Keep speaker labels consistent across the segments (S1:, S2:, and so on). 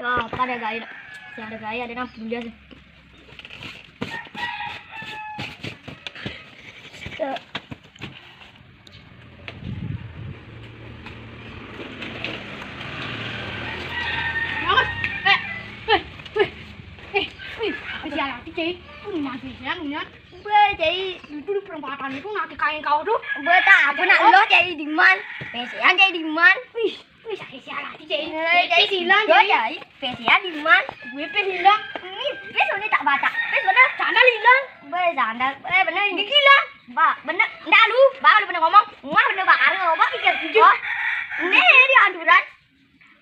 S1: Ya, pada gaya. Si ada gaya ada 60 dia sih.
S2: Chị masih siang niat.
S1: Bê chị
S2: Itu di perempatan itu naki kain kau tuh.
S1: bê ta bữa nào lo chị đi man. Về sẽ chị đi man.
S2: Wih, wih sakit sialan chị.
S1: Chị
S2: Silang
S1: Có
S2: chị.
S1: vậy. Về sẽ đi man.
S2: Gue silang.
S1: Biết rồi đi tak baca. Biết bener.
S2: Sana lilang.
S1: Bê giản dah. Bê bener ini.
S2: Gigi lah.
S1: Ba bener. Ndak lu. Ba lu bener ngomong. Ngomong bener bakar ngomong pikir. Oh. Ini dia anduran.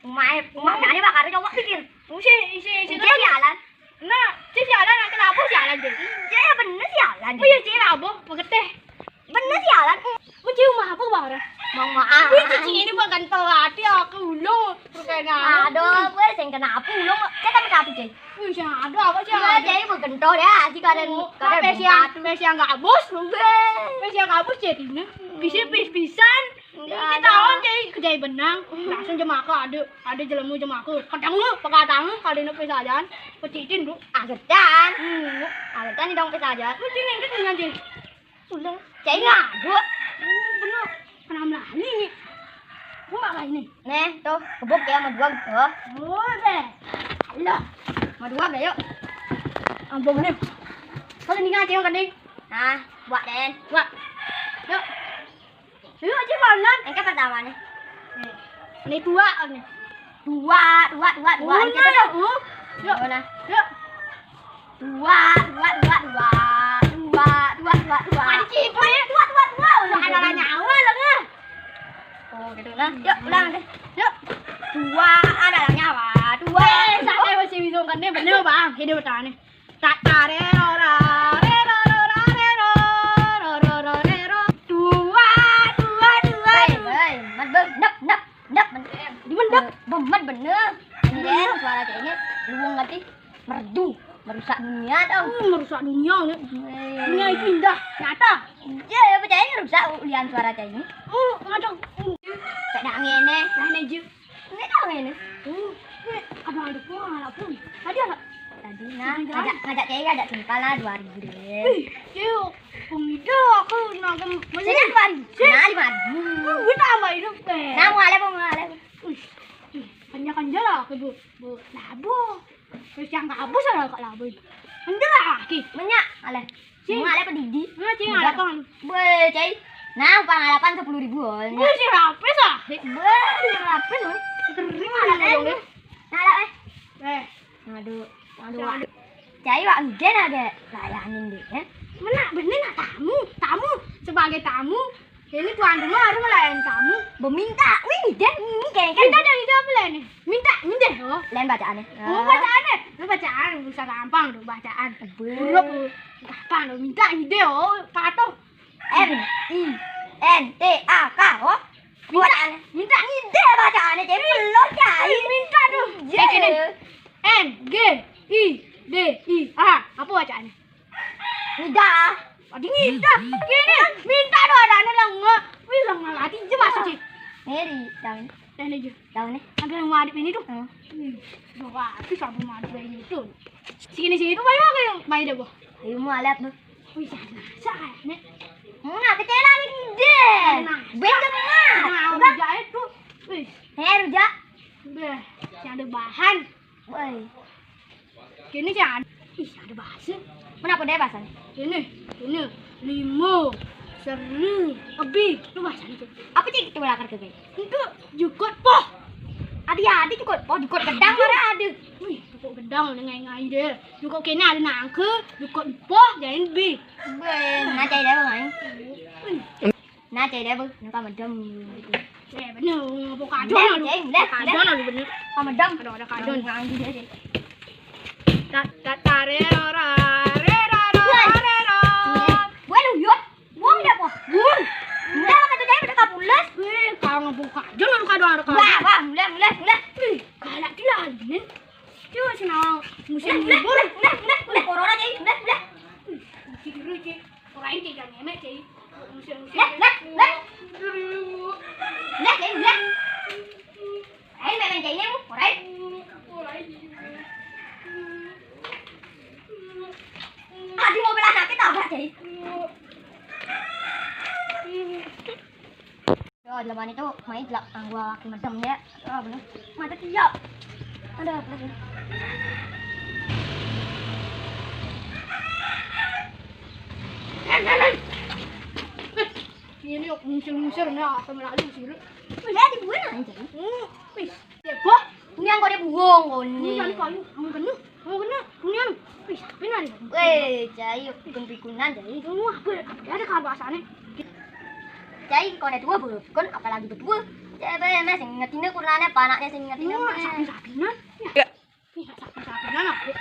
S1: Mai nanya bakar ngomong pikir.
S2: Si
S1: Chị jalan.
S2: Nah, si sialan nak kenapa sialan chị?
S1: Chị bener jalan.
S2: Oh iya chị apa? Pakai
S1: Bener jalan.
S2: Mencium apa barang?
S1: Mong maaf.
S2: Wih cici ini bukan pelati aku lu. Pakai
S1: Aduh, gue sing kena pulung. Kita minta apa, Ci?
S2: Wih, ada apa sih?
S1: Gue jadi bergentol ya, jika ada
S2: Pesiang gabus, pesiang gabus jadi nih. Pisan. Kita tahu jadi kerja benang, langsung jemaku ada jelemu jemaku. Kadang lu pakai tangan kali ini pesajan, pecitin tuh.
S1: Agetan. Agetan di dong pesajan.
S2: Lu cing itu dengan cing.
S1: Sudah. Cai ngaduk.
S2: Bener. Kenapa ini? Gua nggak ini.
S1: Nih, tuh kebuk ya sama dua gitu.
S2: Oh deh. Allah.
S1: Sama dua deh yuk.
S2: Ampun nih. Kalau ini ngaji kan nih.
S1: Nah, buat Den.
S2: Wah. Yuk. Yuk aja malam.
S1: Yang ke pertama nih.
S2: Ini dua nih.
S1: Dua. Ini kita tuh.
S2: Yuk.
S1: Mana?
S2: Yuk.
S1: Dua.
S2: Aji,
S1: Dua.
S2: ada nyawa lah nggak?
S1: Oh, gitu nah. Yuk, ulang deh.
S2: Yuk.
S1: Dua ada nyawa. Dua.
S2: Saya masih bisa kan nih bener bang. Ini bertanya. Tak tarerora.
S1: Bemet bener. Ini Den, suara ceweknya luang ngerti. Merdu, merusak dunia dong.
S2: Merusak dunia nih. Dunia itu indah, nyata.
S1: Ya, percaya rusak lian suara ceweknya.
S2: Ngacang.
S1: Kayak dak ngene.
S2: Lain aja.
S1: Ini dak ngene.
S2: Abang ada pun, ada pun. Tadi ada.
S1: Tadi nah, ngajak cewek ada simpal lah 2000 deh.
S2: Cewek, pemuda aku nangkem.
S1: Masih 2000. Nah, 5000.
S2: Gue tambah hidup deh.
S1: Nah, mau ale.
S2: Banyak lah aku bu labu. Terus yang kabus ada kak labu. Lah ki.
S1: Banyak ale. Mau ale pedidi.
S2: Nah, cing ada kan.
S1: Boleh, cai. Nah, upah ngalapan 10.000 on.
S2: Gue sih rapes ah.
S1: Boleh, lapis on.
S2: Terima lah dong.
S1: Nah, lah
S2: Aduh.
S1: Cai wak ngen aga layanin deh ya.
S2: Mana bener tamu sebagai tamu. Ini tuan rumah harus melayani kamu.
S1: Meminta, wih Den, ini kayak
S2: Minta dari siapa lah nih? Minta. Oh.
S1: Lain bacaannya.
S2: Oh, bacaannya. Lu bacaan bisa gampang tuh bacaan. Buruk gampang tuh minta ide oh, patuh.
S1: MINTAK oh. Minta ide bacaannya jadi belum cai.
S2: Minta tuh. Gini. NGIDIA. Apa bacaannya?
S1: Udah.
S2: Tadi ngida. Gini, minta tuh ada anak lenga. Wih, lenga lagi aja masuk sih.
S1: Nih, daun.
S2: Dan aja.
S1: Daun nih.
S2: Ada yang madip ini tuh. Bawa itu sampai madip ini tuh. Sini tuh banyak yang main deh, Bu.
S1: Ayo mau lihat tuh.
S2: Wih, saya nih.
S1: Nah, kecil lagi deh. Bener mah.
S2: Udah jahit tuh. Wih,
S1: rujak.
S2: udah. Ada bahan.
S1: Woi.
S2: Gini sih ada. Ih, ada bahasa.
S1: Kenapa deh bahasannya?
S2: Ini 5 seri lebih. Lu bahasa itu.
S1: Apa sih kita belakar ke guys?
S2: Itu jukut poh.
S1: Adik jukut gedang mana ada.
S2: Wih, jukut gedang udah ngai deh. Jukut kini ada nangke, jukut poh jadi bi.
S1: Nah cai deh bang. Nah cai deh bang. Nak medem gitu.
S2: Bener, apa kadon lu? Kadon lu bener.
S1: Medem.
S2: Ada kadon.
S1: Ngangi dia.
S2: Tarerora.
S1: Gue luyut. Buang dah po.
S2: Buang.
S1: Udah kata cai pada kapulas.
S2: Wih, kalau ngomong kadon lu kadon ada kadon.
S1: Wah, mulai.
S2: Wih, galak dilalin. Coba sih nang musim libur.
S1: Udah corona cai. Udah.
S2: Tidur cai. Orang ini jangan ngemek cai. Musim.
S1: Udah. Ayo main cai ni mu. Alright. leman itu main jelak gua kaki medem ya. Oh, bener. Mata tiap. Ada apa lagi?
S2: Ini yuk musir-musir nih sama lagi musir.
S1: Udah dibuang aja.
S2: Wis. Ya, Boh.
S1: Ini yang kau dia buang kau
S2: Ini
S1: ni.
S2: kan kayu, kamu kena. Ini anu. Wis, benar ni.
S1: Weh, cai pikun-pikunan cai.
S2: Ini apa? Ada kabar bahasane.
S1: Cai kau dah tua bukan apalagi berdua. Cai bener sing ngetina kurangnya panaknya sing ngetina.
S2: Sapi-sapinan.
S3: Ya.
S2: Ih, sapi-sapinan aku.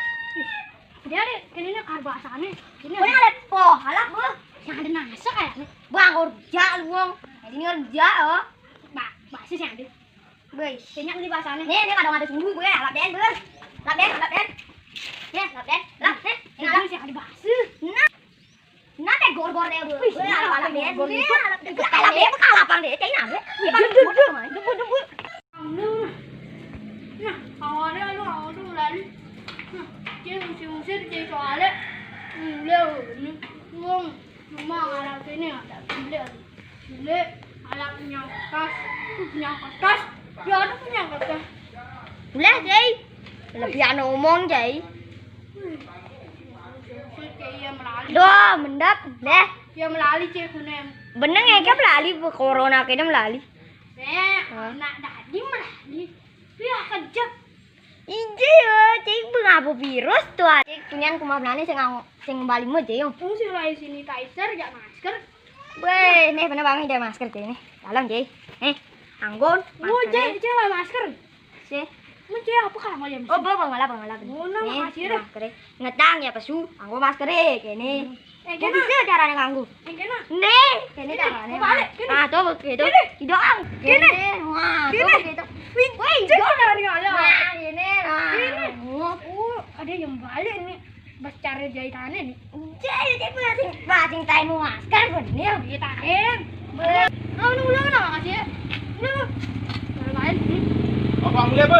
S2: Dia ada kini kabar bahasane. Ini
S1: Kau ni ada poh, halak bu.
S2: yang ada nasa kayaknya.
S1: Bang kerja lu bang. Ini kerja oh.
S2: Bahasa yang ada.
S1: Weh,
S2: Kayaknya beli bahasane.
S1: ni kadang ada sungguh gue lap den ber. Lap den. Ya, lap den.
S2: Ini yang ada bahasa.
S1: Nah. Nah, teh gor-gor deh gue.
S2: Wih,
S1: Lap den.
S2: gor-gor itu.
S1: Lap den kalah bang deh. Cai nak. Ya, bang debut.
S2: Nah, awalnya awal tuh lari. Dia musir-musir dia soalnya ini uang cuma alat ini ada bule alat punya kertas ya ada punya kertas.
S1: Udah, Cai. Lebih anu ngomong, Cai.
S2: Musir kayak melali.
S1: Doh, mendap. Leh.
S2: Dia melali cek kunem.
S1: Bener ngeke melali corona kene melali.
S2: Nak tadi melali. Dia kejap.
S1: Ije yo, cik ngapa virus tuh. Cik punyan kumaha belane sing bali mo cik yo.
S2: Fungsi lain sanitizer ya masker.
S1: Weh, nih bener banget deh masker cik nih. Dalam cik. Anggon.
S2: Oh, cek lah masker.
S1: Sih.
S2: Mencet apa kalau dia
S1: Oh, bangala.
S2: Oh, nah, makasih deh.
S1: Masker. Ngetang ya pesu. Anggo masker kene.
S2: Kena.
S1: Bisa carane nganggo.
S2: Kena.
S1: Nih, kene carane.
S2: balik, kene.
S1: Ah, coba gitu. Tidak ang.
S2: Kene.
S1: Wah,
S2: Kene.
S1: coba gitu. Wih,
S2: Jangan dari ada.
S1: Nah, ini.
S2: Ini.
S1: Oh.
S2: Oh, ada yang balik nih. Bas cari jahitannya nih.
S1: Jadi cik basing taimu masker bener.
S2: Jahitan. Oh, ini ulang makasih ya. Ini. Lain.
S3: Apa mulai apa?